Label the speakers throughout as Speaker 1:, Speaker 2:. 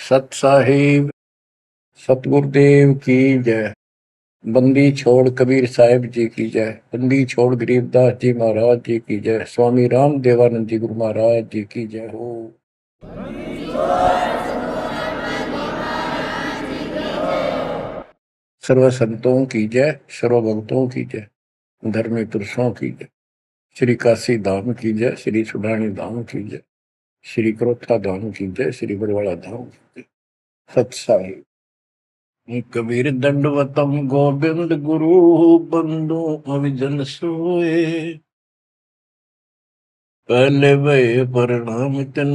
Speaker 1: सत साहिब सतगुरुदेव की जय। बंदी छोड़ कबीर साहिब जी की जय। बंदी छोड़ गरीबदास जी महाराज जी की जय। स्वामी राम देवानंद जी गुरु महाराज जी की जय हो। सर्व संतों की जय, सर्व भक्तों की जय, धर्मी पुरुषों की जय। श्री काशी धाम की जय, श्री सुडानी धाम की जय, श्री क्रोथा धाम की जय, श्री बरवाड़ा धाम की जय। सत साहिब कबीर दंडवतम गोविंद गुरु बंदो अविजन सोए। पहले भय प्रणाम तन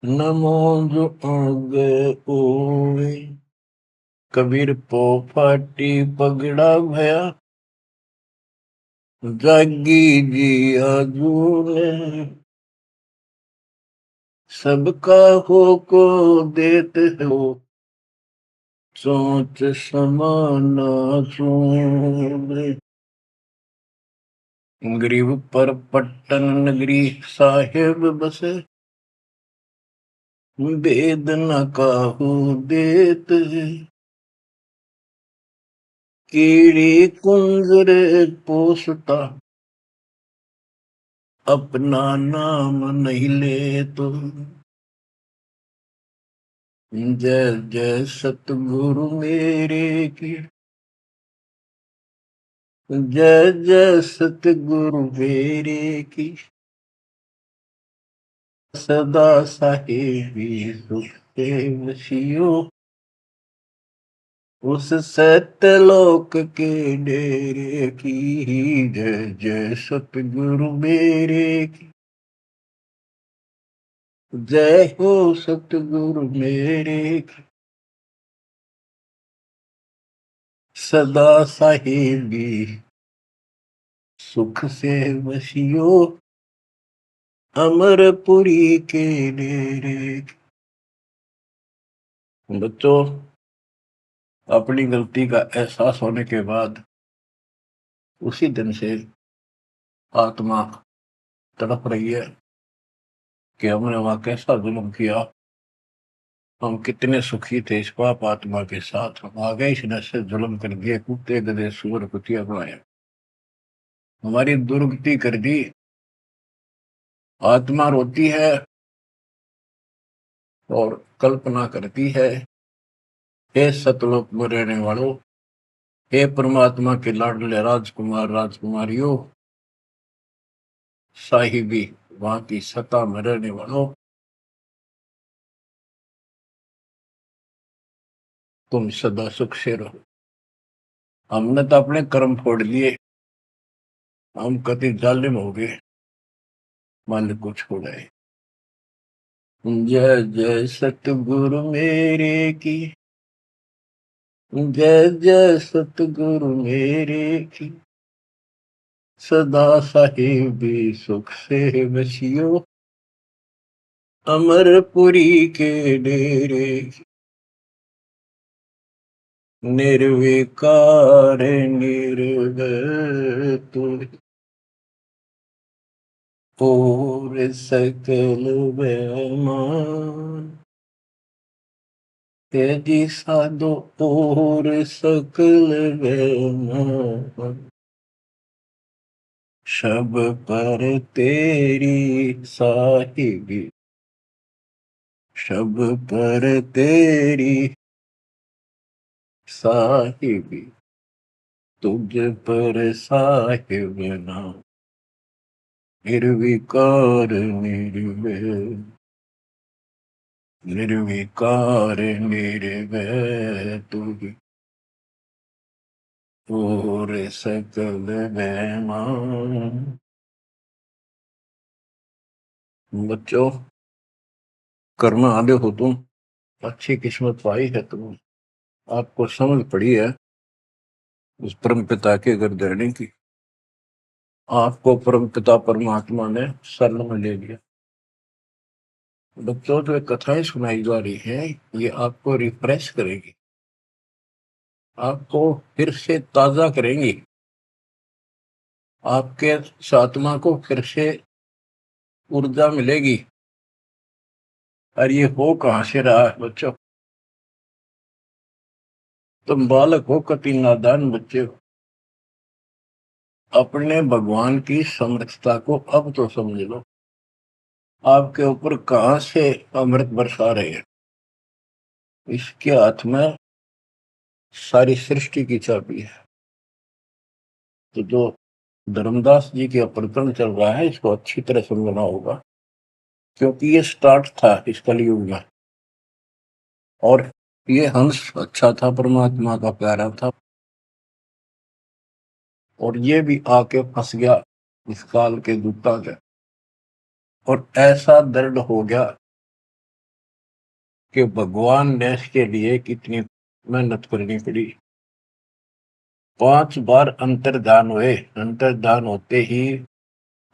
Speaker 1: नमो जो आगे ओए। कबीर पो फाटी पगड़ा भया जागी जी आजूने। सबका हो को देते हो सोच समाना सोने। गरीब पर पट्टन नगरी साहेब बसे वेद न काहू देत। कीड़ी कुंजर पोसता अपना नाम नहीं ले तो। जय जय सतगुरु मेरे की जय जय सतगुरु मेरे की। सदा साहेबी सुख से वसियो उस सत्यलोक के डेरे की। जय जय सतगुरु मेरे की जय हो सतगुरु मेरे की। सदा साहेबी सुख से वसियो अमरपुरी के डेरे की। बच्चों, अपनी गलती का एहसास होने के बाद उसी दिन से आत्मा तड़प रही है कि हमने वहां कैसा जुल्म किया। हम कितने सुखी थे इस पाप आत्मा के साथ। हम आ गए इस नशे जुल्म कर दिए, कुत्ते गधे सुअर कुतिया बनाया, हमारी दुर्गति कर दी। आत्मा रोती है और कल्पना करती है, हे सतलोक में रहने वालों, हे परमात्मा के लाडले राजकुमार राजकुमारियों, साहिबी वहां की सत्ता में रहने वालों, तुम सदा सुख से रहो। हमने तो अपने कर्म फोड़ लिए, हम कति जालिम हो गए, मालिक को छोड़ाए। जय जय सतगुरु मेरे की जय जय सतगुरु मेरे की। सदा साहिबी सुख से बसियो अमरपुरी के डेरे की। निर्विकार निर्भय तू और सकल बेमान। तेजी साधो और सकल बेमान। शब पर तेरी साहिबी शब पर तेरी साहिबी तुझ पर साहिब नाम। निर्विकार निर्भय निर्विकार निर्भय तू और सकल बेमान। बच्चों, कर्म आगे हो तुम, अच्छी किस्मत पाई है तुम, आपको समझ पड़ी है उस परम पिता के गर्देने की। आपको परम पिता परमात्मा ने शरण में ले लिया। बच्चों, जो कथाएं सुनाई जा रही है ये आपको रिफ्रेश करेगी, आपको फिर से ताजा करेंगी, आपके आत्मा को फिर से ऊर्जा मिलेगी। और ये हो कहां से रहा है बच्चों? तुम बालक हो, कति नादान बच्चे हो। अपने भगवान की समर्थता को अब तो समझ लो। आपके ऊपर कहां से अमृत बरसा रहे हैं? इसके हाथ में सारी सृष्टि की चाबी है। तो जो धर्मदास जी के प्रकरण चल रहा है, इसको अच्छी तरह समझना होगा, क्योंकि ये स्टार्ट था इस कलयुग में। और ये हंस अच्छा था, परमात्मा का प्यारा था, और ये भी आके फंस गया इस काल के दूता के। और ऐसा दर्द हो गया कि भगवान ने इसके लिए कितनी मेहनत करनी पड़ी। 5 बार अंतर्धान हुए, अंतर्धान होते ही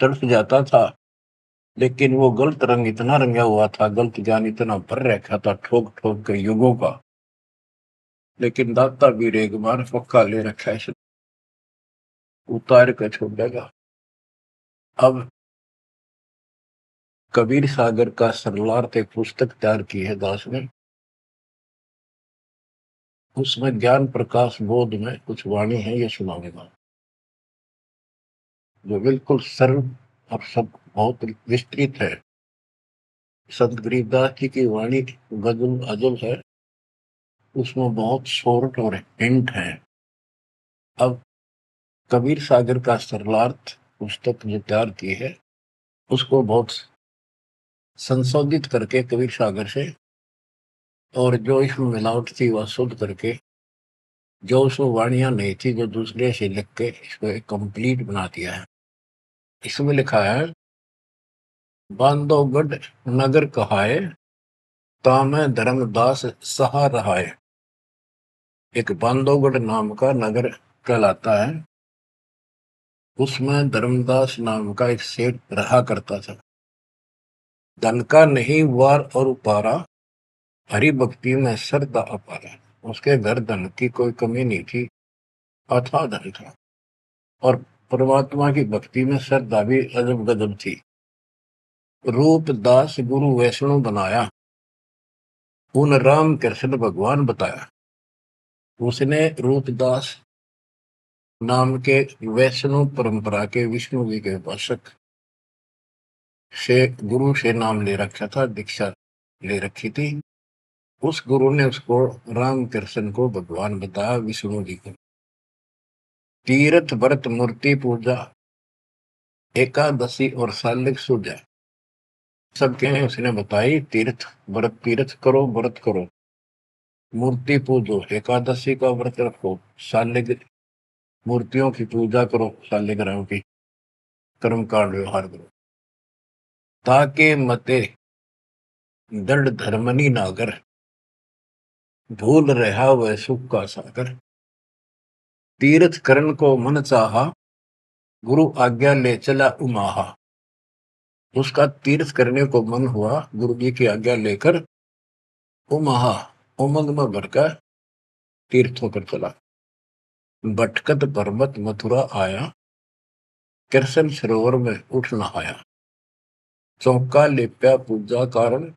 Speaker 1: तड़प जाता था, लेकिन वो गलत रंग इतना रंगा हुआ था, गलत ज्ञान इतना भर रखा था ठोक ठोक के युगों का। लेकिन दाता भी एक बार पक्का ले रखा है, उतार कर छोड़ेगा। अब कबीर सागर का सरलार्थ एक पुस्तक तैयार की है दास ने। उसमें ज्ञान प्रकाश बोध में कुछ वाणी है, ये सुनाऊंगा, जो बिल्कुल सरल और सब बहुत विस्तृत है। संत गरीबदास जी की वाणी गजल अजल है, उसमें बहुत शॉर्ट और हिंट है। अब कबीर सागर का सरलार्थ पुस्तक जो तैयार की है, उसको बहुत संशोधित करके कबीर सागर से, और जो इसमें मिलावट थी वह शुद्ध करके, जो उसमें वाणियां नहीं थी जो दूसरे से लिख के इसको एक कंप्लीट बना दिया है। इसमें लिखा है, बांधवगढ़ नगर कहाए, तामे धर्मदास सहा रहाए। एक बांधवगढ़ नाम का नगर कहलाता है, उसमें धर्मदास नाम का एक सेठ रहा करता था। धन का नहीं वार और उपारा, हरि भक्ति में श्रद्धा अपारा। उसके घर धन की कोई कमी नहीं थी, अथाह धन था, और परमात्मा की भक्ति में श्रद्धा भी अजब गजब थी। रूप दास गुरु वैष्णव बनाया, उन राम कृष्ण भगवान बताया। उसने रूपदास नाम के वैष्णव परंपरा के विष्णु जी के उपासक से गुरु से नाम ले रखा था, दीक्षा ले रखी थी। उस गुरु ने उसको राम कृष्ण को भगवान बताया, विष्णु जी को। तीर्थ व्रत मूर्ति पूजा, एकादशी और सालिक सूजा, सबके उसने बताई। तीर्थ व्रत, तीर्थ करो, व्रत करो, मूर्ति पूजो, एकादशी का व्रत रखो, सालिक मूर्तियों की पूजा करो, शालिग्राम की, कर्म कांड व्यवहार करो, ताके मते दृढ़ धर्मनी नागर, भूल रहा वह सुख का सागर। तीर्थ करण को मन चाहा, गुरु आज्ञा ले चला उमाहा। उसका तीर्थ करने को मन हुआ, गुरु जी की आज्ञा लेकर उमाहा, उमंग में भरकर तीर्थ होकर चला। भटकत पर्वत मथुरा आया, कृष्ण सरोवर में उठ नहाया। चौका लेप्या पूजा कारण,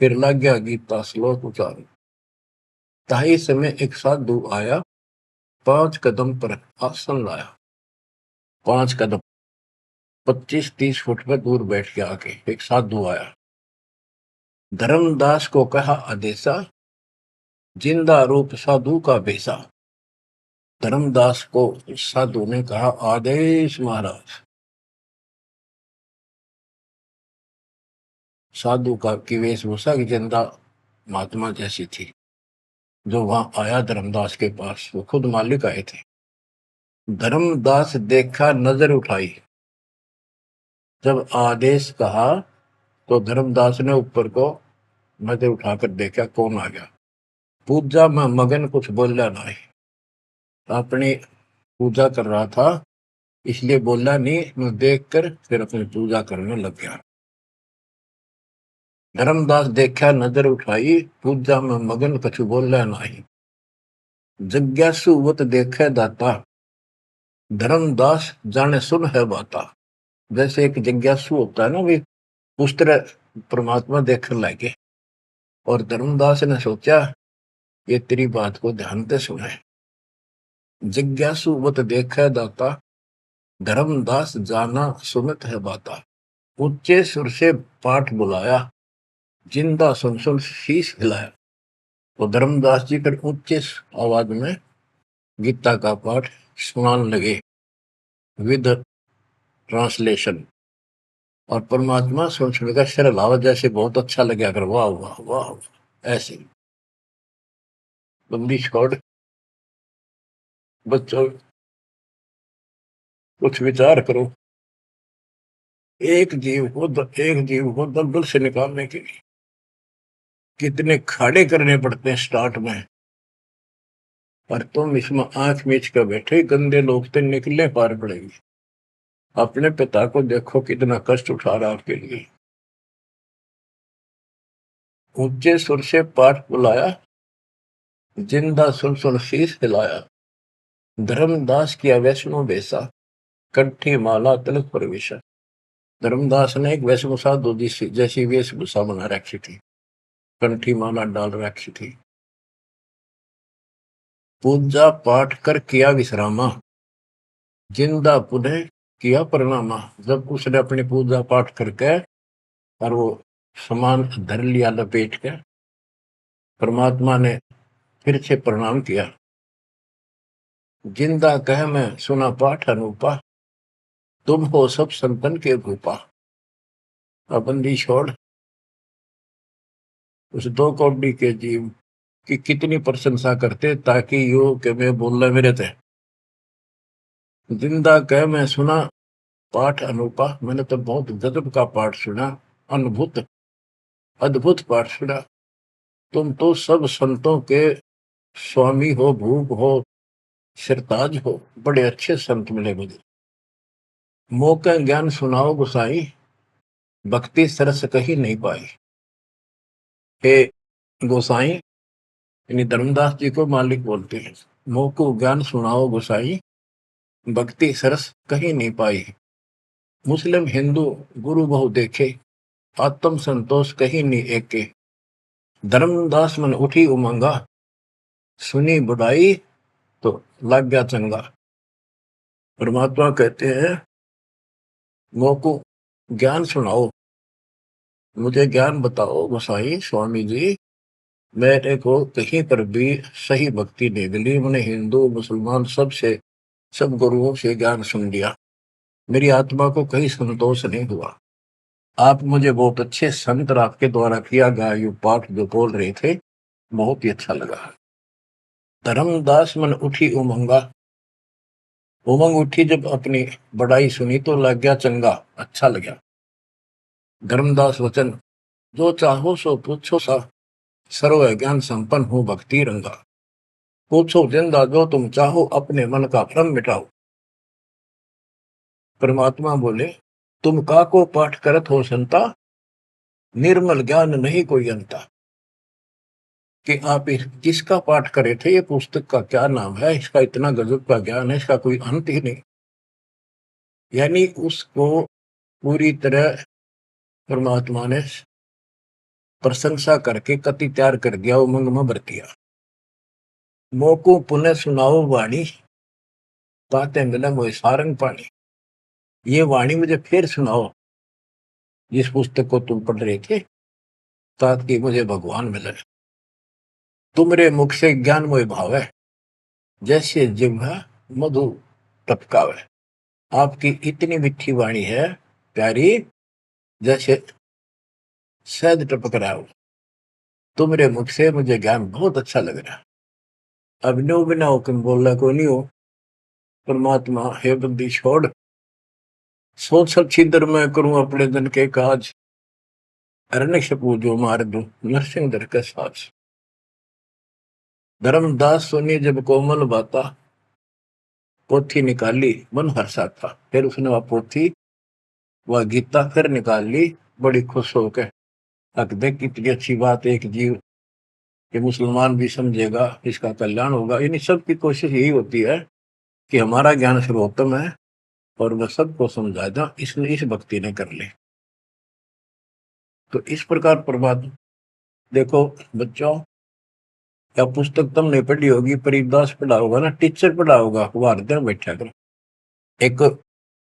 Speaker 1: फिर लग गया गीता श्लोक उचारण। ताही समय एक साधु आया, 5 कदम पर आसन लाया। 5 कदम 25-30 फुट पर दूर बैठ के आके एक साधु आया। धर्मदास को कहा आदेशा, जिंदा रूप साधु का बेसा। धर्मदास को साधु ने कहा, आदेश महाराज। साधु का की वेशभूषा की जिंदा महात्मा जैसी थी। जो वहां आया धर्मदास के पास, वो खुद मालिक आए थे। धर्मदास देखा, नजर उठाई। जब आदेश कहा तो धर्मदास ने ऊपर को नजर उठाकर देखा, कौन आ गया। पूजा में मगन, कुछ बोला नहीं, अपनी पूजा कर रहा था, इसलिए बोला नहीं। मैं देखकर फिर अपनी पूजा करने लग गया। धर्मदास देखा, नजर उठाई, पूजा में मगन, कछु बोला नहीं। जिज्ञासु वत देखे दाता, धर्मदास जाने सुन है बाता। जैसे एक जिज्ञासु होता है ना, भी उस तरह परमात्मा देखने लगे और धर्मदास ने सोचा ये तेरी बात को ध्यान से सुने। जिज्ञासु मत देखै दाता, धर्मदास जाना सुनत है बाता। ऊंचे सुर से पाठ बुलाया, जिंदा सुन सुन शीश हिलाया। तो धर्मदास जी फिर ऊंचे आवाज में गीता का पाठ सुनाने लगे विद ट्रांसलेशन। और परमात्मा सुन सुनकर सिर हिलावा, जैसे बहुत अच्छा लगे, अगर वाह वाह वाह वाह। ऐसे बंदी छोड़ बच्चों कुछ विचार करो, एक जीव को दलदल से निकालने के लिए कितने खाड़े करने पड़ते हैं स्टार्ट में, और तुम इसमें आंख मीच कर बैठे, गंदे लोग तो निकलने पार पड़ेगी। अपने पिता को देखो कितना कष्ट उठा रहा आपके लिए। ऊंचे सुर से पाठ बुलाया, जिंदा सुन सुन शीश हिलाया। धर्मदास किया वैष्णो बेसा, कंठी माला तिलक प्रवेशा। धर्मदास ने एक वेशभूषा दूधी जैसी वेशभूषा बना रखी थी, कंठी माला डाल रखी थी। पूजा पाठ कर किया विश्रामा, जिंदा पुनः किया प्रणामा। जब उसने अपनी पूजा पाठ करके और वो सामान धर लिया लपेट के, परमात्मा ने फिर से प्रणाम किया। जिंदा कह मैं सुना पाठ अनूपा, तुम हो सब संतन के भूपा। बंदी छोड़ उस दो कौड़ी के जीव की कितनी प्रशंसा करते, ताकि यो के मैं बोल मेरे थे। जिंदा कह मैं सुना पाठ अनूपा, मैंने तो बहुत गजब का पाठ सुना, अद्भुत अद्भुत पाठ सुना। तुम तो सब संतों के स्वामी हो, भूप हो, सिरताज हो, बड़े अच्छे संत मिले मुझे। मौका ज्ञान सुनाओ गुसाई, भक्ति सरस कहीं नहीं पाई। हे गोसाई, यानी धर्मदास जी को मालिक बोलते हैं, मोको ज्ञान सुनाओ गोसाई, भक्ति सरस कहीं नहीं पाई। मुस्लिम हिंदू गुरु बहु देखे, आत्म संतोष कहीं नहीं एके। धर्मदास मन उठी उमंगा, सुनी बुढ़ाई तो लग गया चंगा। परमात्मा कहते हैं मोको ज्ञान सुनाओ, मुझे ज्ञान बताओ गोसाई स्वामी जी। मेरे को कहीं पर भी सही भक्ति नहीं मिली, मैंने हिंदू मुसलमान सब गुरुओं से ज्ञान सुन लिया, मेरी आत्मा को कहीं संतोष नहीं हुआ। आप मुझे बहुत अच्छे संत आपके द्वारा किया गया ये पाठ जो बोल रहे थे, बहुत ही अच्छा लगा। धर्मदास मन उठी उमंगा, उमंग उठी जब अपनी बड़ाई सुनी तो लग गया चंगा, अच्छा लगा। धर्मदास वचन, जो चाहो सो पूछो सा, सर्व ज्ञान संपन्न हो भक्ति रंगा। पूछो जिंदा जो तुम चाहो, अपने मन का भ्रम मिटाओ। परमात्मा बोले, तुम का को पाठ करत हो संता, निर्मल ज्ञान नहीं कोई अंता। कि आप किसका पाठ करे थे, ये पुस्तक का क्या नाम है, इसका इतना गजब का ज्ञान है, इसका कोई अंत ही नहीं। यानी उसको पूरी तरह परमात्मा ने प्रशंसा करके कति तैयार कर दिया, उमंग में भर दिया। मोको पुनः सुनाओ वाणी, ताते मिले मोए सारंग पानी। ये वाणी मुझे फिर सुनाओ, जिस पुस्तक को तुम पढ़ रहे थे, ताकि मुझे भगवान मिले। तुमरे मुख से ज्ञान मोय भाव है, जैसे जिह्वा मधु टपकावे। आपकी इतनी मीठी वाणी है प्यारी, जैसे शहद टपक रहा हो। तुमरे मुख से मुझे ज्ञान बहुत अच्छा लग रहा। अब नो बिना हुक्म बोलना को नहीं हो। परमात्मा हे बंदी छोड़, सोच सब छिद्र मैं करूं अपने दिन के काज, अरण्य पूजो मार दो नरसिंह दर के साज। धर्मदास सुनी जब कोमल बाता, पोथी निकाली मन हर्षा था। फिर उसने वह पोथी वह गीता फिर निकाल ली, बड़ी खुश होकर। अक देख कितनी अच्छी बात, एक जीव कि मुसलमान भी समझेगा, इसका कल्याण होगा। इन सब की कोशिश यही होती है कि हमारा ज्ञान सर्वोत्तम है और वह सबको समझा दो, इसलिए इस भक्ति ने कर ले। तो इस प्रकार प्रभात देखो बच्चों, या पुस्तक तुमने पढ़ी होगी, परिदास पढ़ा होगा ना, टीचर पढ़ा होगा, वो हरदय बैठा कर। एक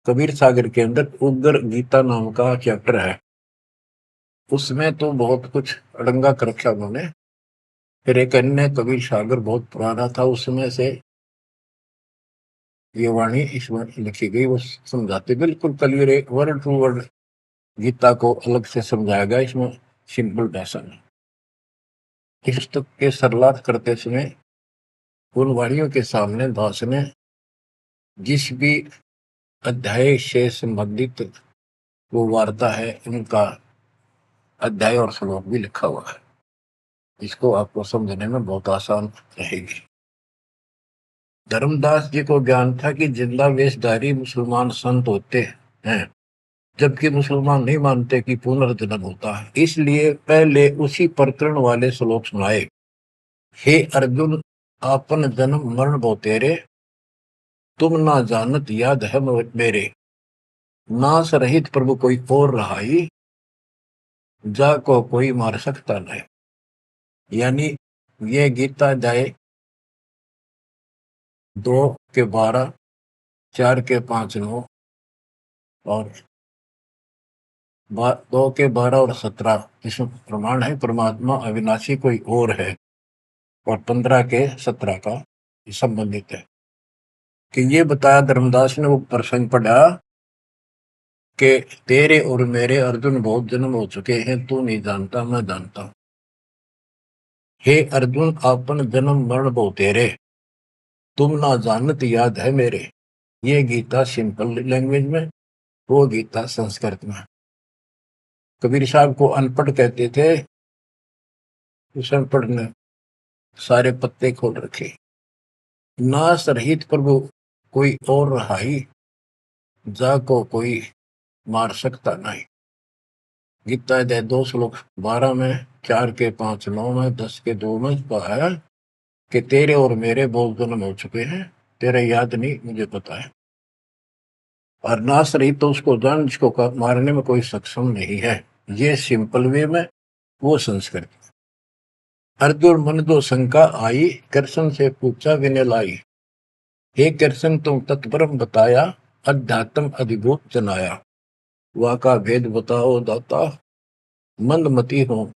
Speaker 1: कबीर सागर के अंदर उग्र गीता नाम का चैप्टर है, उसमें तो बहुत कुछ अड़ंगा कर रखा उन्होंने। फिर एक अन्य कबीर सागर बहुत पुराना था, उसमें से ये वाणी इसमें लिखी गई, वो समझाते बिल्कुल clear, word to word Gita को अलग से समझाया गया इसमें, सिंपल भाषा में। इस पुस्तक के सरलार्थ करते समय उन वाणियों के सामने दास ने जिस भी अध्याय से संबंधित वो वार्ता है, उनका अध्याय और श्लोक भी लिखा हुआ है, इसको आपको समझने में बहुत आसान रहेगी। धर्मदास जी को ज्ञान था कि जिंदा वेशधारी मुसलमान संत होते हैं, जबकि मुसलमान नहीं मानते कि पुनर्जन्म होता है, इसलिए पहले उसी प्रकरण वाले श्लोक सुनाए। हे अर्जुन, आपन जन्म मरण भो तेरे, तुम ना जानत याद है मेरे, नाश रहित प्रभु कोई और रहाई, जा को कोई मार सकता नहीं। यानी ये गीता अध्याय 2 के 12, 4 के 5, 9 और 2 के 12 और 17 इसमें प्रमाण है परमात्मा अविनाशी कोई और है, और 15 के 17 का संबंधित है कि ये बताया धर्मदास ने वो प्रसंग पढ़ा कि तेरे और मेरे अर्जुन बहुत जन्म हो चुके हैं, तू नहीं जानता मैं जानता हूं। हे अर्जुन, आपन जन्म मरण बहु तेरे, तुम ना जानत याद है मेरे। ये गीता सिंपल लैंग्वेज में, वो गीता संस्कृत में। कबीर साहब को अनपढ़ कहते थे, उस अनपढ़ ने सारे पत्ते खोल रखे। नाश रहित प्रभु कोई और रहाई, जा को कोई मार सकता नहीं। गीता अध्याय 2 श्लोक 12 में, 4 के 5, 9 में, 10 के 2 में कहा है कि तेरे और मेरे बहुत जन्म हो चुके हैं, तेरे याद नहीं मुझे पता है। और नाश रहित तो उसको जान जिसको मारने में कोई सक्षम नहीं है। ये सिंपल वे में, वो संस्कृत। अर्जुन मन दो शंका आई, कृष्ण से पूछा विनय लाई, हे कृष्ण तुम तत्परम बताया, अध्यात्म अधिभूत जनाया, वाका भेद बताओ दाता, मंदमती हो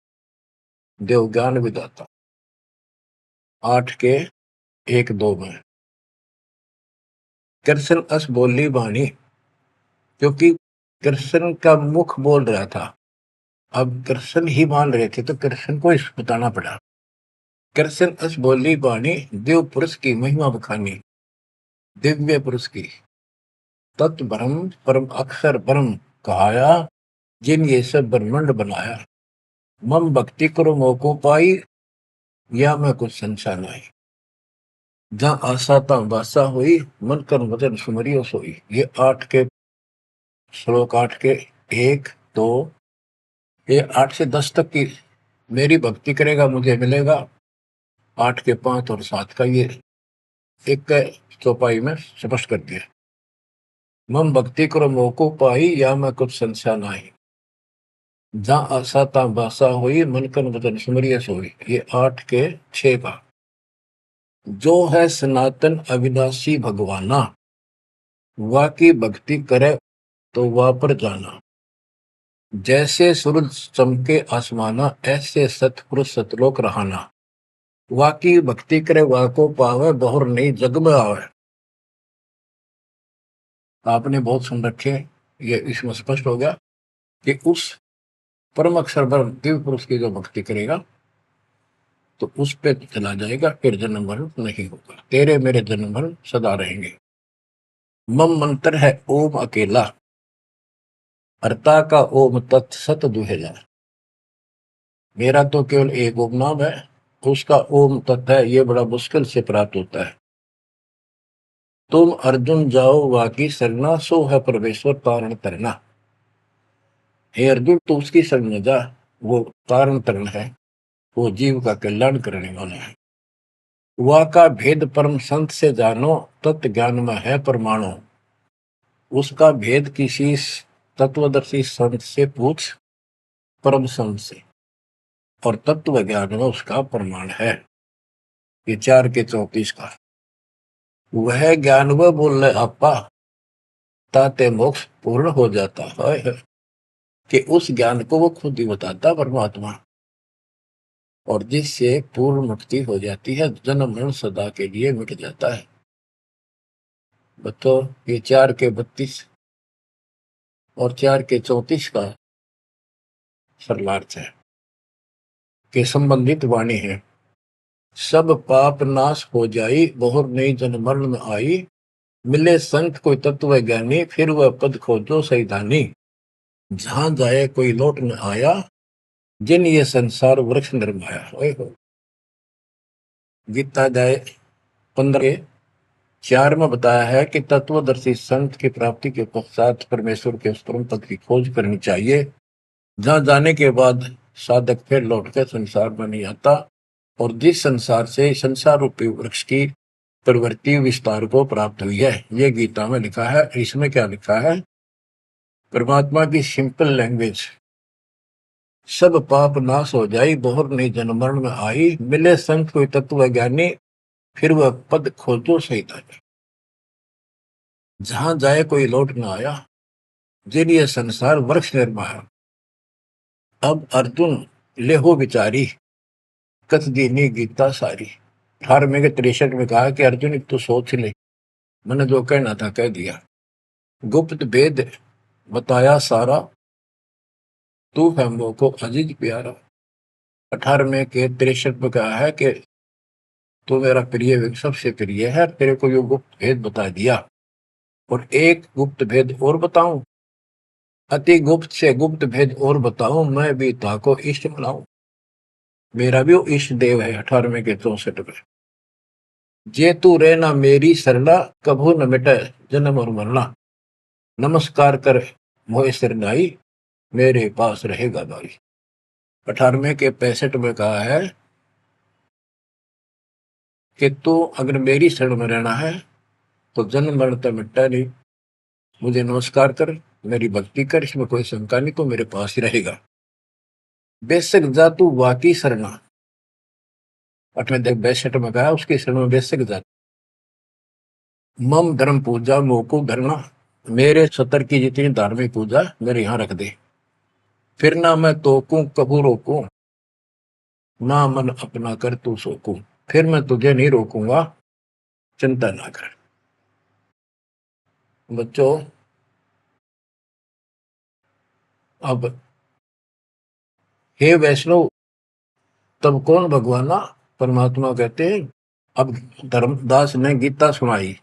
Speaker 1: देव ज्ञान विदाता। 8 के 1, 2 में कृष्ण अस बोली वाणी, क्योंकि कृष्ण का मुख बोल रहा था, अब कृष्ण ही मान रहे थे तो कृष्ण को इस बताना पड़ा। कृष्ण अस बोली वाणी, देव पुरुष की महिमा बखानी, दिव्य पुरुष की तत्व ब्रह्म परम अक्षर ब्रह्म कहाया, जिन ये सब ब्रह्मांड बनाया, मम भक्ति करो मोको पाई, या मैं कुछ संशय नहीं, जहां आशा ता बासा हुई, मन कर वचन सुमरियो सोई। ये 8 के 1, 2, ये 8 से 10 तक की मेरी भक्ति करेगा मुझे मिलेगा। 8 के 5 और 7 का ये एक चौपाई में स्पष्ट कर दिया, मम भक्ति करो मोको पाई, या मैं कुछ संशय नहीं, जहां आशा ता बासा हुई, मन कर वचन सुमरियो सोई। ये 8 के 6 का, जो है सनातन अविनाशी भगवाना, वाकी भक्ति करे तो वह पर जाना, जैसे सूरज चमके आसमाना, ऐसे सतपुरुष सतलोक रहाना, वाकी भक्ति करे वाको पावे, बहुर नहीं जग में आवे। आपने बहुत सुन रखे, ये इसमें स्पष्ट हो गया कि उस परम अक्षर ब्रह्म दिव्य पुरुष की जो भक्ति करेगा तो उस पे चला जाएगा, फिर जन्म मरण नहीं होगा, तेरे मेरे जन्म मरण सदा रहेंगे। मम मंत्र है ओम अकेला, अर्ता का ओम तत् सत दुहेला। मेरा तो केवल एक ओम नाम है, उसका ओम तत् है, ये बड़ा मुश्किल से प्राप्त होता है। तुम अर्जुन जाओ वाकी सरना, सो है परमेश्वर तारण तरना। हे अर्जुन तो उसकी शरण में जा, वो तारण तरण है, वो जीव का कल्याण करने वाला है। वह का भेद परम संत से जानो, तत्व ज्ञान में है परमाणु। उसका भेद किसी तत्वदर्शी संत से पूछ, परम संग से, और तत्व ज्ञान में उसका प्रमाण है। ये 4 के 34 का वह ज्ञान वह बोल रहे आपा ताते मोक्ष पूर्ण हो जाता है, कि उस ज्ञान को वो खुद ही बताता परमात्मा, और जिससे पूर्ण मुक्ति हो जाती है, जन्म मरण सदा के लिए मिट जाता है। बच्चों ये 4 के 32 और 4 के 34 का सरलार्थ है कि संबंधित वाणी है। सब पाप नाश हो जाई, बहुर नई जन्म मरण में आई, मिले संत कोई तत्व ज्ञानी, फिर वह पद खोजो सैधानी, जहां जाए कोई लौट न आया, जिन ये संसार वृक्ष निर्माया। गीता जाए 15:4 में बताया है कि तत्वदर्शी संत की प्राप्ति के पश्चात परमेश्वर के उस परम पद की खोज करनी चाहिए, जहां जाने के बाद साधक फिर लौटकर संसार में नहीं आता, और जिस संसार से संसार रूपी वृक्ष की प्रवृत्ति विस्तार को प्राप्त हुई है। ये गीता में लिखा है। इसमें क्या लिखा है? परमात्मा की सिंपल लैंग्वेज, सब पाप नाश हो जाई, बहुर नहीं जन्म मरण में आई, मिले संत कोई तत्व ज्ञानी, फिर वह पद खोजो सैतानी, जहां जाए कोई लौट न आया, जिन ये संसार वृक्ष निर्माया। अब अर्जुन लेहो विचारी, कथ दीनी गीता सारी। 18वें के 63 में कहा कि अर्जुन तो सोच ले, मैंने जो कहना था कह दिया, गुप्त भेद बताया सारा, तू है मोको अजीज प्यारा। 18वें के 63 में कहा है कि तू मेरा प्रिय सबसे प्रिय है, तेरे को यो गुप्त भेद बता दिया, और एक गुप्त भेद और बताऊं, अति गुप्त से गुप्त भेद और बताऊं, मैं भी ताको इष्ट बनाऊं। मेरा भी वो इष्ट देव है। 18वें के 64 में, जे तू रहना मेरी सरला, कभू न मिटे जन्म और मरना, नमस्कार कर मोहे सिरनाई, मेरे पास रहेगा भाई। 18वें के 65 में कहा है कि तू अगर मेरी शरण में रहना है तो जन्म मरण तो मिटता नहीं, मुझे नमस्कार कर, मेरी भक्ति कर, इसमें कोई शंका नहीं, तो मेरे पास ही रहेगा। बेशक जा तू वाकी शरणा, 62 में कहा उसकी शरण में बेशक जा। मम धर्म पूजा मोको धरना, मेरे सतर की जितनी धार्मिक पूजा मेरे यहाँ रख दे, फिर ना मैं तोकू कबू रोकू, ना मन अपना कर तू सोकू, फिर मैं तुझे नहीं रोकूंगा, चिंता ना कर। बच्चों अब हे वैष्णव, तब कौन भगवाना? परमात्मा कहते हैं। अब धर्मदास ने गीता सुनाई,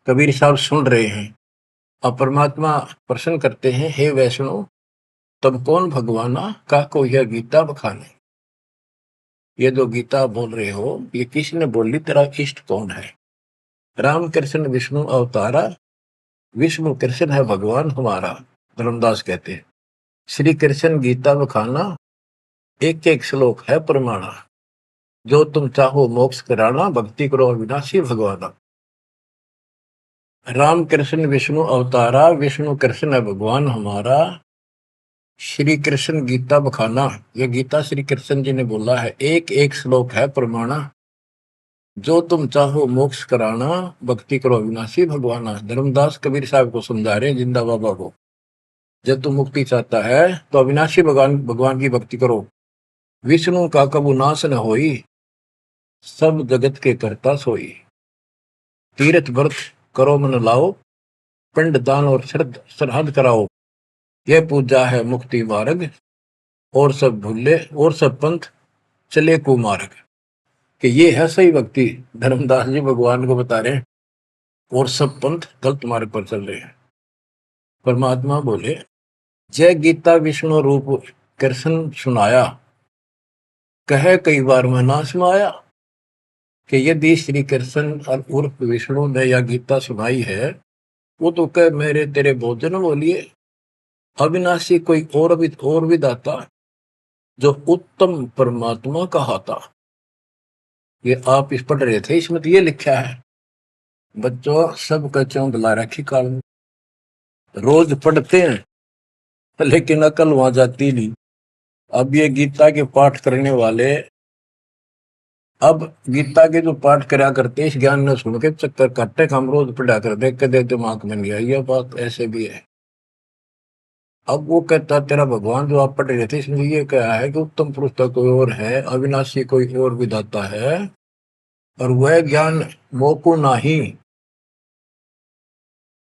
Speaker 1: कबीर साहब सुन रहे हैं। अब परमात्मा प्रश्न करते हैं, हे वैष्णव तब कौन भगवाना, का को यह गीता बखाने। ये जो गीता बोल रहे हो ये किसने बोली, तेरा इष्ट कौन है? राम कृष्ण विष्णु अवतारा, विष्णु कृष्ण है भगवान हमारा। धर्मदास कहते हैं श्री कृष्ण गीता बखाना, एक एक श्लोक है प्रमाणा, जो तुम चाहो मोक्ष कराना, भक्ति करो अविनाशी भगवाना। राम कृष्ण विष्णु अवतारा, विष्णु कृष्ण है भगवान हमारा, श्री कृष्ण गीता बखाना, ये गीता श्री कृष्ण जी ने बोला है, एक एक श्लोक है प्रमाणा, जो तुम चाहो मोक्ष कराना, भक्ति करो अविनाशी भगवाना। धर्मदास कबीर साहब को समझा रहे हैं, जिंदा बाबा को, जब तुम मुक्ति चाहता है तो अविनाशी भगवान की भक्ति करो। विष्णु का कबू नाश न होई, सब जगत के करता सोई, तीर्थ व्रत करो मन लाओ, पिंड दान और श्राद्ध कराओ, यह पूजा है मुक्ति मार्ग, और सब भूले और सब पंथ चले कुमार्ग। कि ये है सही भक्ति, धर्मदास जी भगवान को बता रहे हैं, और सब पंथ गलत मार्ग पर चल रहे हैं। परमात्मा बोले, जय गीता विष्णु रूप कृष्ण सुनाया, कहे कई बार मैं ना सुनाया। कि यदि श्री कृष्ण और उर्फ विष्णु ने यह गीता सुनाई है, वो तो कह मेरे तेरे भोजन बोलिए, अविनाशी कोई और भी दाता, जो उत्तम परमात्मा कहा था। ये आप इस पढ़ रहे थे, इसमें तो ये लिखा है। बच्चों सब कच्चों बुला रखी काल, रोज पढ़ते हैं लेकिन अकल वहां जाती नहीं। अब ये गीता के पाठ करने वाले, अब गीता के जो पाठ करा करते इस ज्ञान ने सुन के चक्कर काटे, हम रोज पढ़ा कर देख के दे दिमाग में नहीं आई ये बात, ऐसे भी है। अब वो कहता तेरा भगवान जो आप पढ़ रहे थे इसमें ये क्या है कि उत्तम पुरुष का कोई और है, अविनाशी कोई और विधाता है, और वह ज्ञान मोको नाही,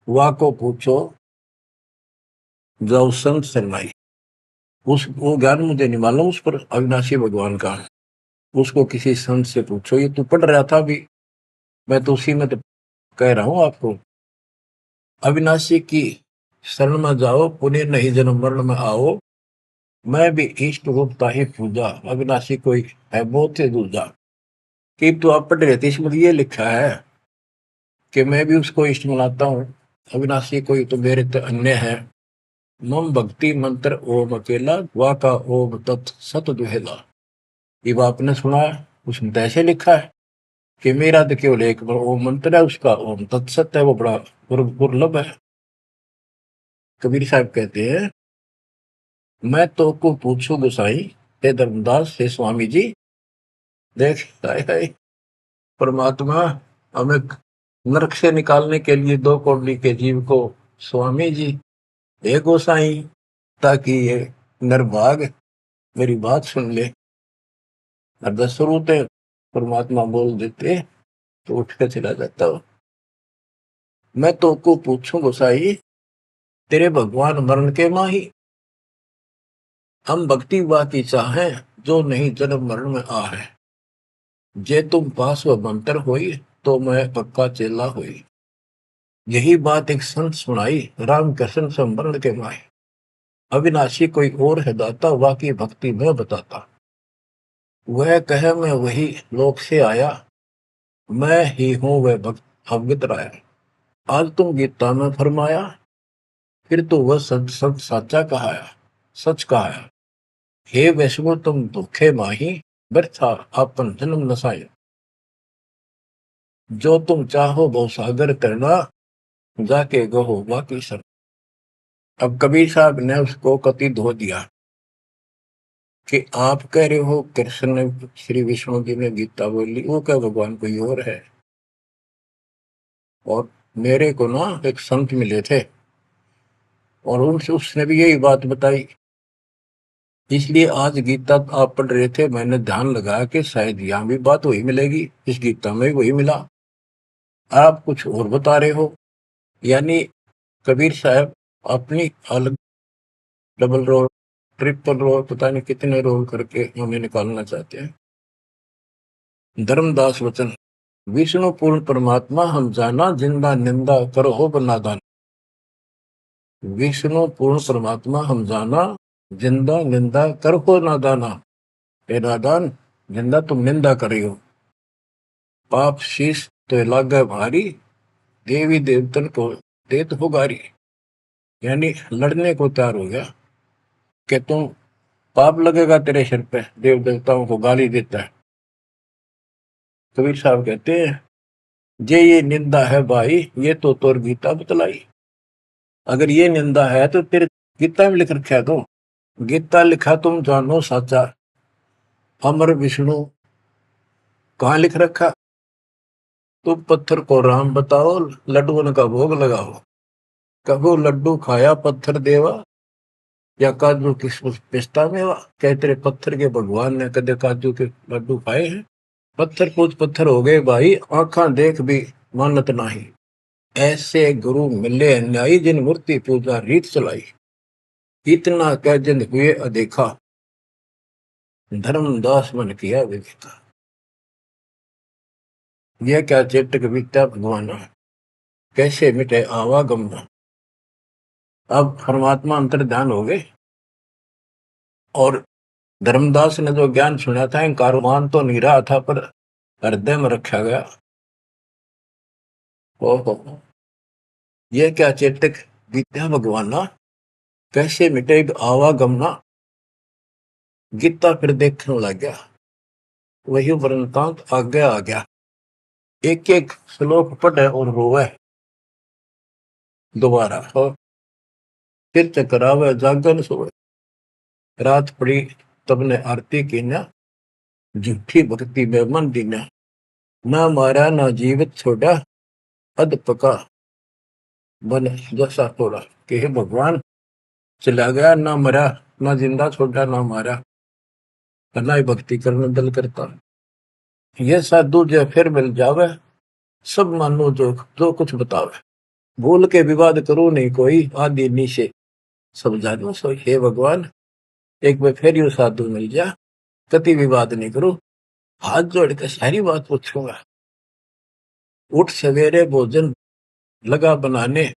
Speaker 1: वा को पूछो जाओ संत शरणाई। उस वो ज्ञान मुझे नहीं मालूम उस पर अविनाशी भगवान का, उसको किसी संत से पूछो। ये तू पढ़ रहा था अभी, मैं तो उसी में तो कह रहा हूं आपको। अविनाशी की शरण में जाओ, पुण्य नहीं जन्म मरण में आओ, मैं भी इष्ट रूपता ही पूजा, अविनाशी कोई है बहुत से दूजा। कि तो आप पढ़ रहे थे इसमें ये लिखा है कि मैं भी उसको इष्ट मनाता हूँ, अविनाशी कोई तो मेरे तो अन्य है। मम भक्ति मंत्र ओम अकेला, वा का ओम तत् सत दुहेला। ये आपने सुना है, उसमें तो ऐसे लिखा है कि मेरा तो केवल एक ओम मंत्र है, उसका ओम तत्सत है, वो बड़ा दुर्लभ है। कबीर साहब कहते हैं, मैं तो को पूछू गोसाई, हे धर्मदास हे स्वामी जी। देख हाय परमात्मा हमें नरक से निकालने के लिए दो कौड़ी के जीव को स्वामी जी हे गोसाई, ताकि ये नरभाग मेरी बात सुन ले। और दस होते परमात्मा बोल देते तो उठ कर चला जाता हो। मैं तो को पूछूं गोसाई, तेरे भगवान मरण के माही, हम भक्ति वा की चाहे, जो नहीं जन्म मरण में आ है। जे तुम पास व मंत्र होई, तो मैं पक्का चेला हुई। यही बात एक संत सुनाई, राम कृष्ण संवरण के माही। अविनाशी कोई और है दाता, वाकी भक्ति में बताता। वह कहे मैं वही लोक से आया, मैं ही हूं वह भक्त अवगत राया। आज तुम गीता में फरमाया, फिर तो वह सच सच साचा कहाया, सच कहाया। हे वैष्णो तुम धोखे माही, व्यर्था आपन जन्म नसाया। जो तुम चाहो बहु सागर करना, जाके गहो बाकी सर। अब कबीर साहब ने उसको कति धो दिया कि आप कह रहे हो कृष्ण ने, श्री विष्णु जी ने गीता बोली, वो क्या भगवान कोई और है। और मेरे को ना एक संत मिले थे और उनसे उसने भी यही बात बताई, इसलिए आज गीता आप पढ़ रहे थे, मैंने ध्यान लगाया कि शायद यहाँ भी बात वही मिलेगी, इस गीता में वही मिला, आप कुछ और बता रहे हो। यानी कबीर साहब अपनी अलग डबल रोल ट्रिपल रोल पता नहीं कितने रोल करके हमें निकालना चाहते हैं। धर्मदास वचन, विष्णु पूर्ण परमात्मा हम जाना, जिंदा निंदा करो हो बनादान। विष्णु पूर्ण परमात्मा हम जाना, जिंदा निंदा कर हो नादाना। हे नादान, जिंदा तुम निंदा कर रही हो, पाप शीश तो लागे भारी, देवी देवतन को देत हो गारी। यानी लड़ने को तैयार हो गया कि तुम पाप लगेगा तेरे सिर पे, देव देवताओं को गाली देता है। कबीर साहब कहते हैं, जे ये निंदा है भाई, ये तो तोर गीता बतलाई। अगर ये निंदा है तो तेरे गीता में लिख रखा है, तो गीता लिखा तुम जानो साचा, अमर विष्णु कहाँ लिख रखा, तुम पत्थर को राम बताओ, लड्डुओं का भोग लगाओ। कबो लड्डू खाया पत्थर देवा, या काजू किशमिश पिस्ता मेवा। क्या तेरे पत्थर के भगवान ने कदे काजू के लड्डू खाए हैं। पत्थर कुछ पत्थर हो गए भाई, आंखा देख भी मानत नहीं। ऐसे गुरु मिले अन्यायी, जिन मूर्ति पूजा रीत चलाई। इतना कह जिन हुए अदेखा, धर्मदास मन किया विवेका। यह क्या चेटक विद्या भगवान, कैसे मिटे आवागम। अब परमात्मा अंतर ध्यान हो गए और धर्मदास ने जो ज्ञान सुना था, मान तो नहीं रहा था पर हृदय में रखा गया। ओहो, यह क्या चेतक विद्या भगवाना, कैसे मिटे आवागमना। गीता फिर देखने लग गया, वही वृंतांत आगे आ गया। एक एक श्लोक पढ़े और रोवे दोबारा, और फिर चकरावे जागन सोए। रात पड़ी तब ने आरती की न, झूठी भक्ति में मन दीना, ना मारा ना जीवित छोड़ा, अध पका बन जैसा थोड़ा। कि हे भगवान, चला गया ना मरा, ना जिंदा छोड़ा ना मारा, ना ही भक्ति करने दिल करता। ये साधु जो फिर मिल जावे, सब मानो जो जो कुछ बतावे, भूल के विवाद करो नहीं कोई, आदि नीचे सब जानो सोई। हे भगवान, एक बार फिर यू साधु मिल जा, कति विवाद नहीं करो, हाथ जोड़ के सारी बात पूछूंगा। उठ सवेरे भोजन लगा बनाने,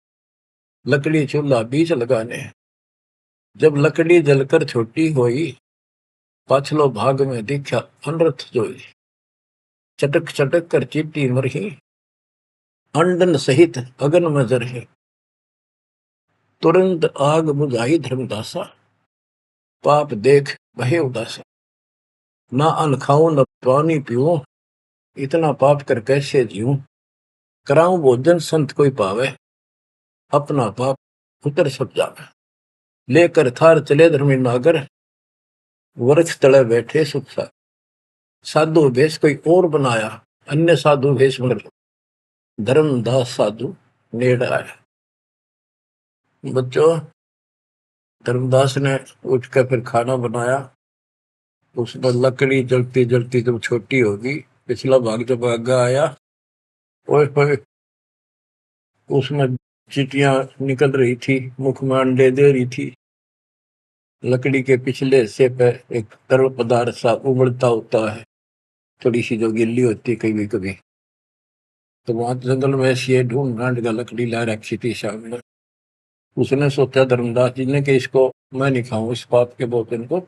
Speaker 1: लकड़ी चूल्हा बीच लगाने, जब लकड़ी जलकर छोटी होई, पाछलो भाग में दिखा अनरथ जोई। चटक चटक कर चीटी मरही, अंडन सहित अगन में जरही, तुरंत आग बुझाई धर्मदासा, पाप देख बहे उदासा। ना अन्न खाऊं न पानी पीऊं, इतना पाप कर कैसे जीऊं, कराऊं भोजन संत कोई पावे, अपना पाप उतर सब जावे। लेकर थार चले धर्मी नागर, वृक्ष तले बैठे सुख सा। साधु भेष कोई और बनाया, अन्य साधु भेष मर, धर्मदास साधु नेड़ आया। बच्चों, धर्मदास ने उठकर फिर खाना बनाया। उसमें लकड़ी जलती जलती जब छोटी होगी, पिछला भाग जब आगे आया, और उसमें चीटियां निकल रही थी, मुख में अंडे दे रही थी। लकड़ी के पिछले हिस्से पे एक तरल पदार्थ सा उबलता होता है, थोड़ी सी जो गिल्ली होती है कभी कभी। तो वहां जंगल में ऐसी ढूंढ ढांड का लकड़ी ला रखी थी सामने। उसने सोचा धर्मदास जी ने कि इसको मैं नहीं खाऊं, इस पाप के भोजन को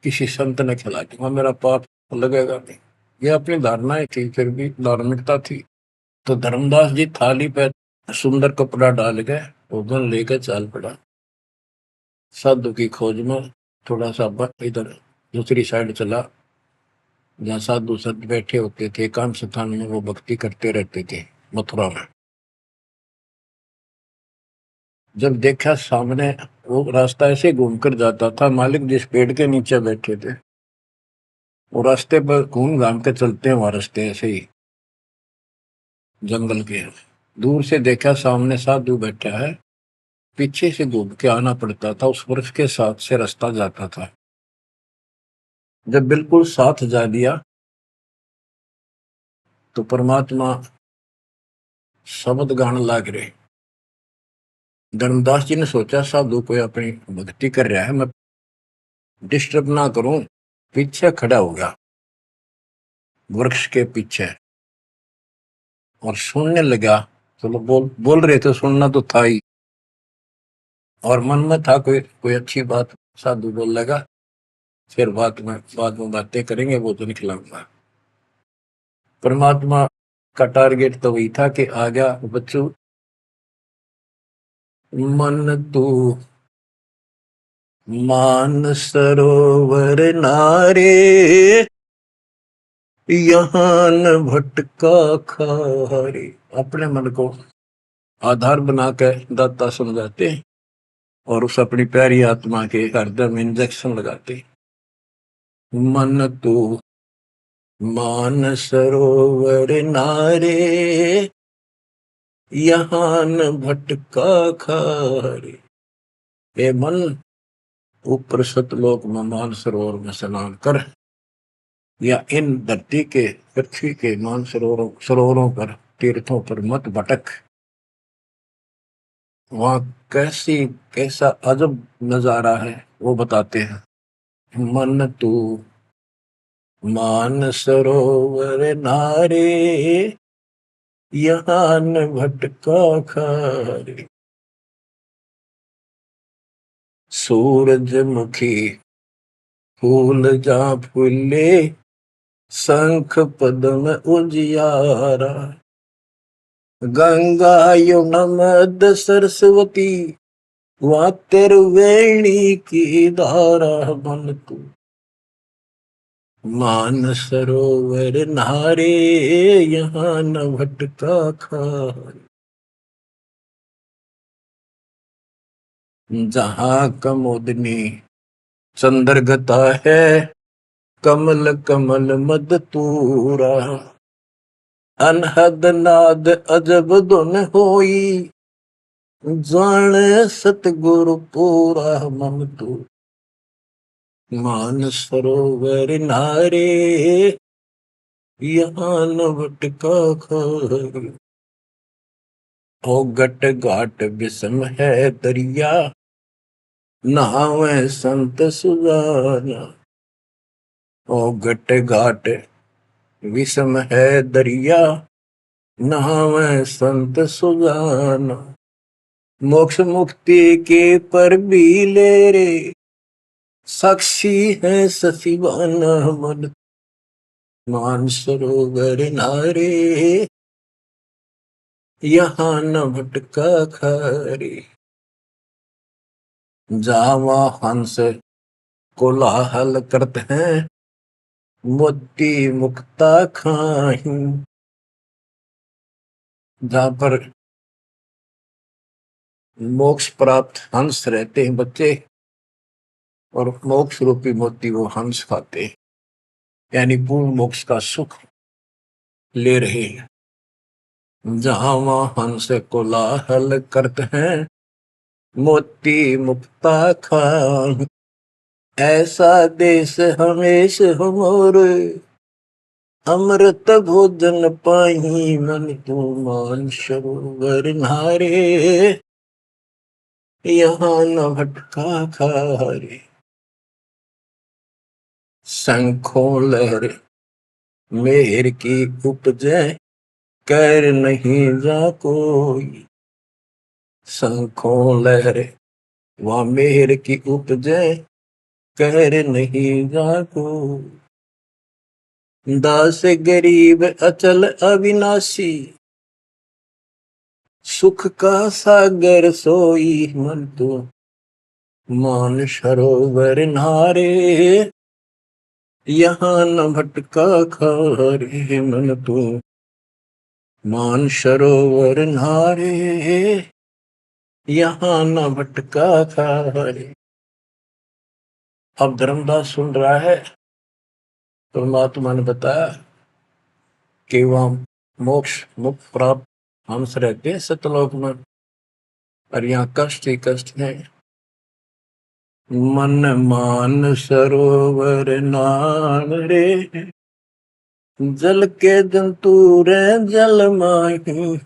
Speaker 1: किसी संत ने खिला दूंगा, मेरा पाप लगेगा नहीं। ये अपनी धारणाएं थी, फिर भी धार्मिकता थी। तो धर्मदास जी थाली पे सुंदर कपड़ा डाल के भोजन लेकर चाल पड़ा, साधु की खोज में। थोड़ा सा इधर दूसरी साइड चला, जहाँ साधु संत बैठे होते थे, एकांत स्थान में वो भक्ति करते रहते थे मथुरा में। जब देखा सामने, वो रास्ता ऐसे घूमकर जाता था, मालिक जिस पेड़ के नीचे बैठे थे वो रास्ते पर घूम घाम के चलते हैं, वहां रास्ते ऐसे ही जंगल के। दूर से देखा सामने साधु बैठा है, पीछे से घूम के आना पड़ता था, उस वृक्ष के साथ से रास्ता जाता था। जब बिल्कुल साथ जा दिया तो परमात्मा शब्द गान लाग रहे। धर्मदास जी ने सोचा साधु कोई अपनी भक्ति कर रहा है, मैं डिस्टर्ब ना करूं, पीछे खड़ा हो गया वृक्ष के पीछे और सुनने लगा। चलो बोल बोल रहे थे, सुनना तो था ही, और मन में था कोई अच्छी बात साधु बोल लगा, फिर बाद में बातें करेंगे, वो तो निकलाऊंगा। परमात्मा का टारगेट तो वही था कि आ गया बच्चों, मन तू मान सरोवर नारे, यहाँ न भटका खारे। अपने मन को आधार बना कर दाता समझाते और उस अपनी प्यारी आत्मा के हृदय में इंजेक्शन लगाते। मन तू मान सरोवर नारे, यहाँ न भटका खारे। ए मन, ऊपर सतलोक में मान सरोवर में स्नान कर, या इन धरती के पृथ्वी के मान सरोवरों पर, तीर्थों पर मत भटक। वहां कैसा अजब नजारा है वो बताते हैं। मन तू मान सरोवर नारे, यहाँ न भटका खारे। सूरजमुखी फूल जा फूले, शंख पद्म उजियारा। गंगा यमुना मद सरस्वती, वहाँ त्रिवेणी की धारा। मन तू मान सरोवर नारे, यहाँ न भटका खारे। जहाँ कमोदनी चंद्रगता है कमल कमल मद तूरा, अनहद नाद अजब धुन होई, जाने सतगुरु पूरा मन तू। मान सरोवर नारे यहाँ न भटका खारी, ओ गट घाट विषम है दरिया, नहावे संत सुजाना। ओ गट घाट विषम है दरिया, नहावे संत सुजाना। मोक्ष मुक्ति के पर भी ले रे, साक्षी है सचिवाना मन। मानसरोवर नारे यहाँ न भटका खारी, जावा हंस कोलाहल करते हैं, मोती मुक्ता खाही। जहां पर मोक्ष प्राप्त हंस रहते हैं बच्चे, और मोक्ष रूपी मोती वो हंस खाते हैं, यानी पूर्ण मोक्ष का सुख ले रहे हैं। जहां वहां हंस कोलाहल करते हैं, मोती मुक्ता खाही। ऐसा देश हमेश हमोरे, अमृत भोजन पाही मन तू। मान सरोवर नारे यहाँ न भटका खारे, शंखों लहर मेहर की उपजे, कर नहीं जा कोई। शंखों लहर वह मेहर की उपजे, कर नहीं जा कोई। दास गरीब अचल अविनाशी, सुख का सागर सोई मन तू। मान सरोवर नारे यहाँ न भटका खारे मन तू। मान सरोवर नारे यहाँ न भटका खारे। अब धर्मदास सुन रहा है, परमात्मा ने बताया कि वह मोक्ष मुक्त प्राप्त हंस रहते हैं सतलोक में, और यहाँ कष्ट ही कष्ट है। मन मान सरोवर नाम रे, जल के जंतु रे जल माही।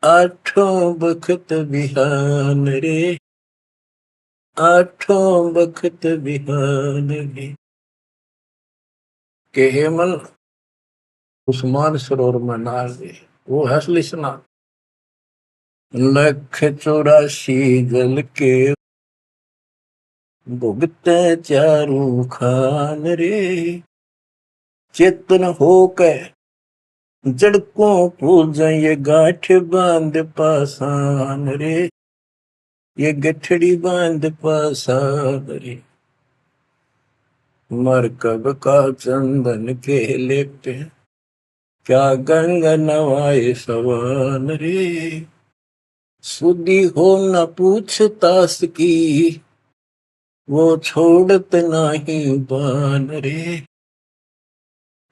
Speaker 1: आठों बखत बिहान रे, आठों बखत बिहान रे। के हे मन उस्मान सरोवर में नार दे, वो हसली स्नान। लख 84 जल के भुगते चारू खान रे। चेतन होकर जड़कों पूजा ये गांठ बांध पासान रे, ये गठड़ी बांध पासान रे। मरकब का चंदन के लेपते, क्या गंगा नवाए सवान रे। सुधी हो न पूछतास की, वो छोड़त नहीं बान रे,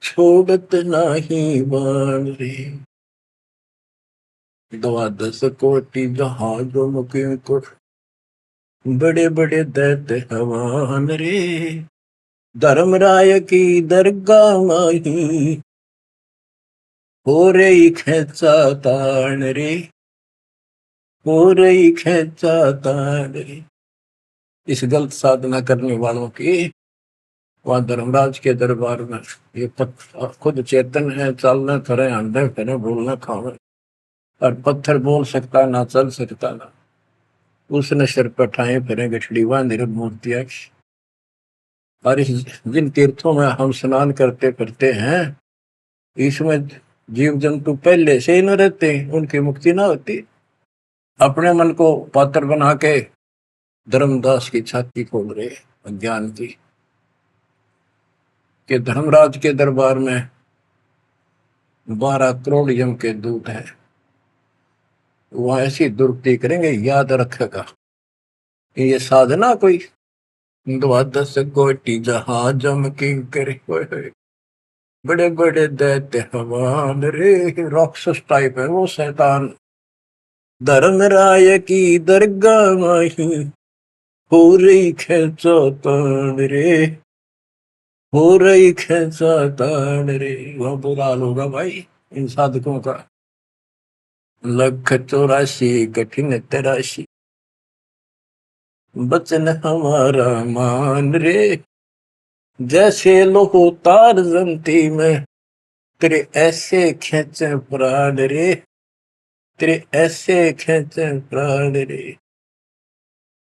Speaker 1: छोड़त नहीं बान रे। 12 कोटि जहाजों मुके को, बड़े बड़े दैत्य हवान रे। धर्मराय की दरगाह माही, हो रही खेचा तान रे, हो रही खेचा तान रे। इस गलत साधना करने वालों की वहां धर्मराज के दरबार में, ये खुद चेतन है, चलना फिरे, अंधे फिरे, बोलना खावे, और पत्थर बोल सकता ना, चल सकता ना, उसने सिर पर ठाए फिरे गठड़ी बांध मूर्तियां। और इस जिन तीर्थों में हम स्नान करते फिरते हैं, इसमें जीव जंतु पहले से ही न रहते, उनकी मुक्ति ना होती। अपने मन को पात्र बना के धर्मदास की छाती खोल रहे अज्ञान की, कि धर्मराज के दरबार में 12 करोड़ यम के दूत हैं, वह ऐसी दुर्गति करेंगे, याद रखेगा। ये साधना कोई द्वादश कोटि जहाजम किंकर होए होए, बड़े बड़े दैत्य हवान रे। राक्षस टाइप है वो शैतान। धर्मराय की दरगाह माही हो रही खेचा तान रे, हो रही खेचा तान रे। वह बुरा हाल होगा भाई इन साधकों का। 184 कठिन तराशी, बचन हमारा मान रे। जैसे लोहो तार जमती में, तेरे ऐसे खेचे प्राण रे, तेरे ऐसे खेचे प्राण रे।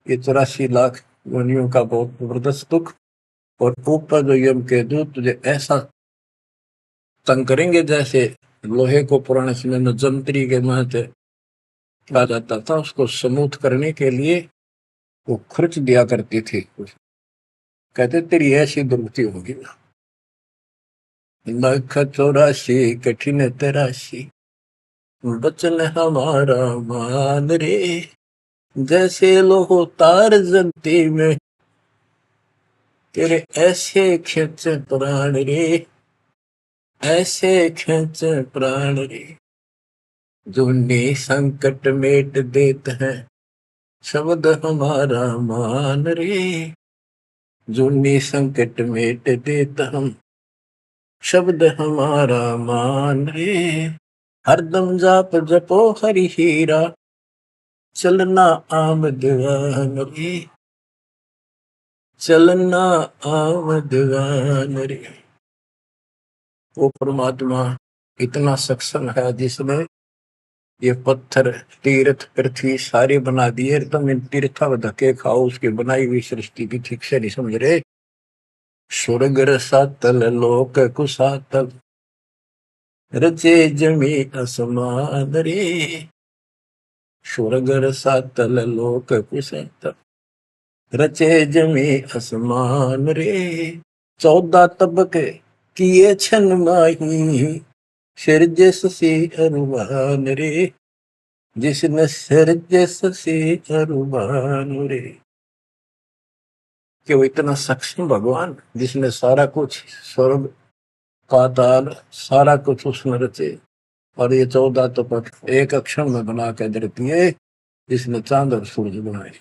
Speaker 1: ये 84 लाख योनियों का बहुत जबरदस्त दुख। और ऊपर जो यम के दूत तुझे ऐसा तंग करेंगे जैसे लोहे को पुराने समय में जंतरी के महते कहा जाता था, उसको स्मूथ करने के लिए वो खर्च दिया करती थी। कहते तेरी ऐसी दुर्गति होगी ना। 184 कठिन तराशी, बचन हमारा मान रे। जैसे लोहो तार जमती में, तेरे ऐसे खेचे प्राण रे, ऐसे खेचे प्राण रे। जूने संकट मेट देत है, शब्द हमारा मान रे। जूने संकट मेट देत हम, शब्द हमारा मान रे। हरदम जाप जपो हरि हीरा, चलना आमद वान रे, चलना आमद वान रे। वो परमात्मा इतना सक्षम है जिसने ये पत्थर तीर्थ पृथ्वी सारे बना दिए। तुम इन तीर्था धक्के खाओ, उसकी बनाई हुई सृष्टि की ठीक से नहीं समझ रहे। स्वर्ग रसातल लोक कुसातल, रचे जमी असमान रे। स्वर्ग रसातल लोक कुसातल, रचे जमी असमान रे। 14 तबके किए छन माही, सिरजस से अरुवान रे। जिसने सिरजस से अरुवान रे। कि वो इतना सक्षम भगवान जिसने सारा कुछ स्वर्ग पाताल सारा कुछ उसने रचे। और ये 14 तपक एक अक्षर में बना के धरती है, जिसने चांद और सूरज बनाए।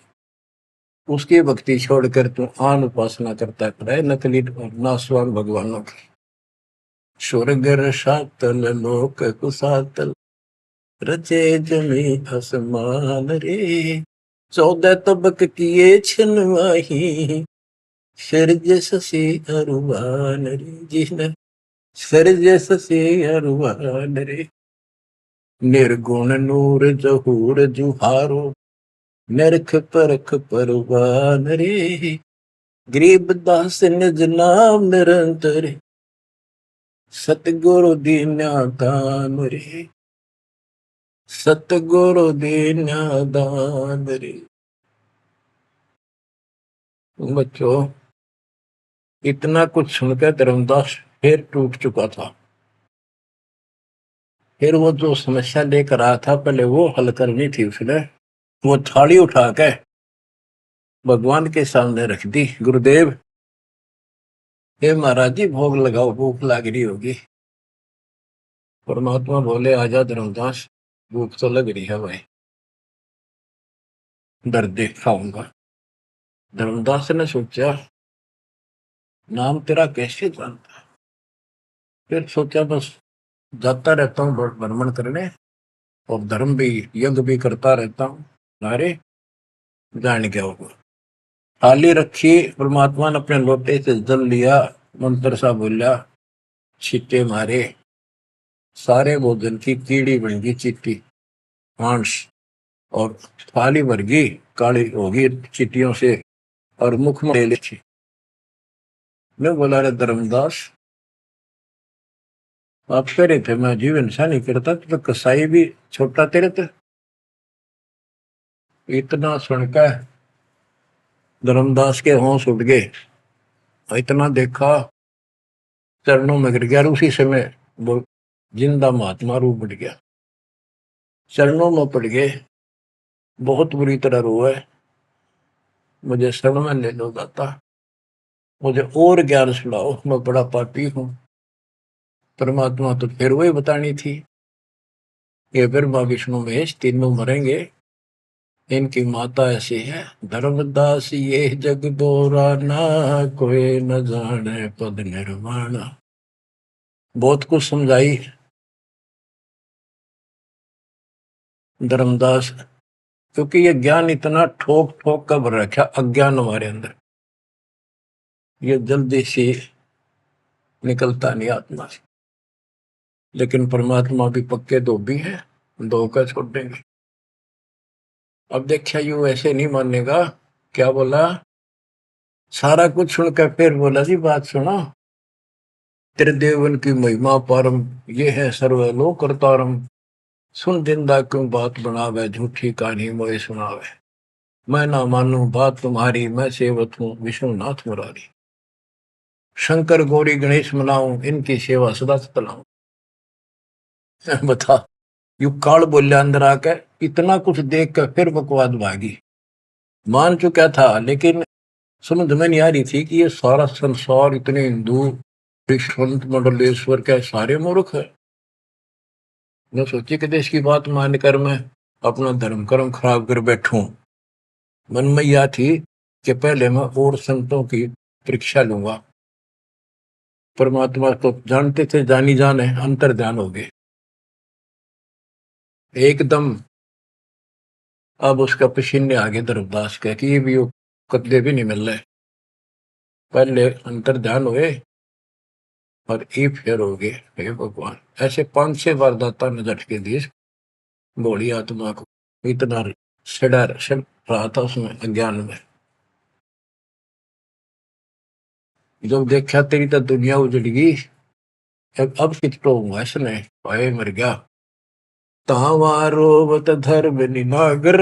Speaker 1: उसकी भक्ति छोड़कर तू आन उपासना करता है नकली नासवान भगवानों की। स्वर्ग रसातल लोक कुसातल, रचे जमी आसमान रे। 14 तबक किए छिनवाही, सिरजस से अरुवान रे। जिसने सिरजस से अरुवान रे। निर्गुण नूर जहूर जुहारो, नरख परख परवान रे। गरीब दास निज नाम निरंतर, सतगुरु दीन्या दान रे, सतगुरु दीन्या दान रे। बच्चों इतना कुछ सुनकर धर्मदास फिर टूट चुका था। फिर वो जो समस्या लेकर आया था पहले वो हल करनी थी उसने। वो थाली उठा के भगवान के सामने रख दी। गुरुदेव हे महाराज जी भोग लगाओ, भूख लग रही होगी। परमात्मा बोले आजा धर्मदास, भूख तो लग रही है भाई, दर्द देख खाऊंगा। धर्मदास ने सोचा नाम तेरा कैसे जानता। फिर सोचा बस जाता रहता हूँ भ्रमण करने और धर्म भी यज्ञ भी करता रहता हूँ, अरे जान क्या होगा। थाली रखी, परमात्मा ने अपने लोटे से जल लिया, मंत्र सा बोला, छींटे मारे, सारे भोजन की कीड़ी बन गई चीटी मांस, और थाली भर गई काली होगी चीटियों से, और मुख में ले ली। मैं बोला रे धर्मदास आप कह रहे थे मैं जीव हिंसा नहीं करता, तो कसाई भी छोटा तेरे थे। इतना सुनकर धर्मदास के होश उठ गए। इतना देखा चरणों में गिर गया, और उसी समय वो जिंदा महात्मा रूप बढ़ गया। चरणों में पड़ गए, बहुत बुरी तरह रोए। मुझे शरण में ले लो दाता, मुझे और ज्ञान सुनाओ, मैं बड़ा पापी हूं। परमात्मा तो फिर वही बतानी थी, ये ब्रह्मा विष्णु महेश तीनों मरेंगे, इनकी माता ऐसी है। धर्मदास ये जग दोरा ना, कोई न जाने पद निर्वाण। बहुत कुछ समझाई धर्मदास, क्योंकि ये ज्ञान इतना ठोक ठोक कर भर रखा अज्ञान हमारे अंदर, ये जल्दी से निकलता नहीं आत्मा से। लेकिन परमात्मा भी पक्के धोबी है, धोखा छोड़ देंगे। अब देखिए यू ऐसे नहीं मानेगा, क्या बोला, सारा कुछ सुनकर फिर बोला जी बात सुनो, त्रिदेवन की महिमा पारम, ये है सर्वलोक करतारम। सुन जिंदा क्यों बात बनावे, झूठी कहानी मोए सुनावे। मैं ना मानू बात तुम्हारी, मैं सेवक हूँ विष्णुनाथ मुरारी। शंकर गौरी गणेश मनाऊं, इनकी सेवा सदा चलाऊं। बता, यू काल बोलिया अंदर आके, इतना कुछ देख कर फिर बकवाद भागी। मान चुका था लेकिन समझ में नहीं आ रही थी कि ये सारा संसार इतने हिंदू संत मंडलेश्वर के सारे मूर्ख है। मैं सोची कि देश की बात मानकर मैं अपना धर्म कर्म खराब कर बैठूं। मन में यह थी कि पहले मैं और संतों की परीक्षा लूंगा। परमात्मा तो जानते थे, जानी जाने अंतर ध्यान हो गए एकदम। अब उसका पसीने आगे धर्मदास के कि ये भी कदे भी नहीं मिल रहे। पहले अंतर ध्यान हुए और ये फिर हो गए। हे भगवान, ऐसे 5-6 बार दाता ने झटके दिए भोली आत्मा को, इतना सड़ा सड़ रहा था उसमें अज्ञान में। जब देखा तेरी तो दुनिया उजड़ गई, अब कितो हुआ इसने, भाई मर गया। तावा रोवत धर्म निनागर,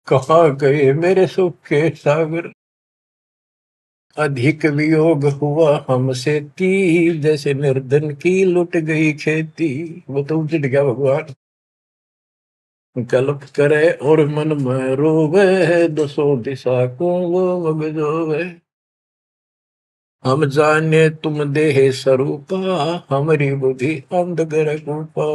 Speaker 1: कहाँ गए मेरे सुख के सागर। अधिक वियोग हुआ हमसे ती, जैसे निर्धन की लुट गई खेती। वो तो उजड़ गया भगवान। कल्प करे और मन में रोवे, दसों दिशा को वो मगजोवे। हम जाने तुम देह स्वरूपा, हमारी बुद्धि अंधगर रूपा।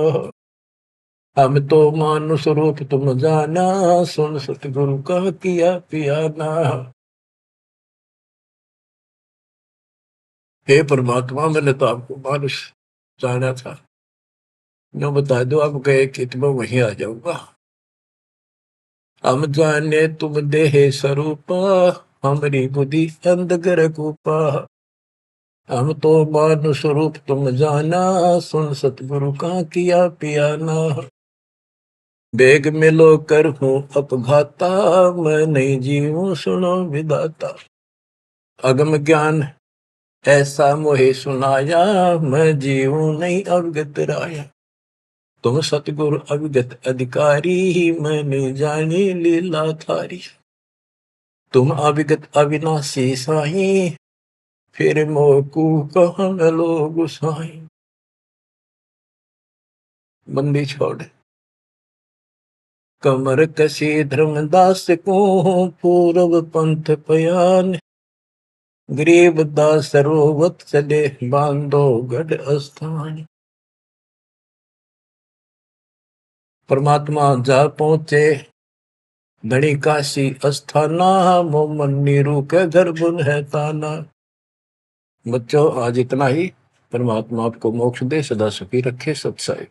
Speaker 1: हम तो मानुष रूप तुम जाना, सुन सतगुरु का किया पियाना। हे परमात्मा, मैंने तो आपको मानुष जाना था, जो बता दो आप गए कि मैं वहीं आ जाऊंगा। हम जाने तुम देह स्वरूपा, हमारी बुद्धि अंधगर रूपा। हम तो मानुष रूप तुम जाना, सुन सतगुरु का किया पियाना। बेग मिलो कर हूँ अपघाता, मैं नहीं जीऊं सुनो विदाता। अगम ज्ञान ऐसा मोहे सुनाया, मैं जीऊं नहीं अवगत राया। तुम सतगुरु अविगत अधिकारी, मैंने जानी लीला थारी। तुम अविगत अविनाशी साई, फिर मोकू कहाँ मिलो गुसाई। बंदी छोड़ कमर कसी धर्मदास को, पूर्व पंथ पयान। गरीब दास रोवत चले, बांधो गढ़ स्थान। परमात्मा जा पहुंचे धनी काशी अस्थाना, मोमन नीरू के घर बुन है ताना। बच्चों आज इतना ही। परमात्मा आपको मोक्ष दे, सदा सुखी रखे। सत्संग।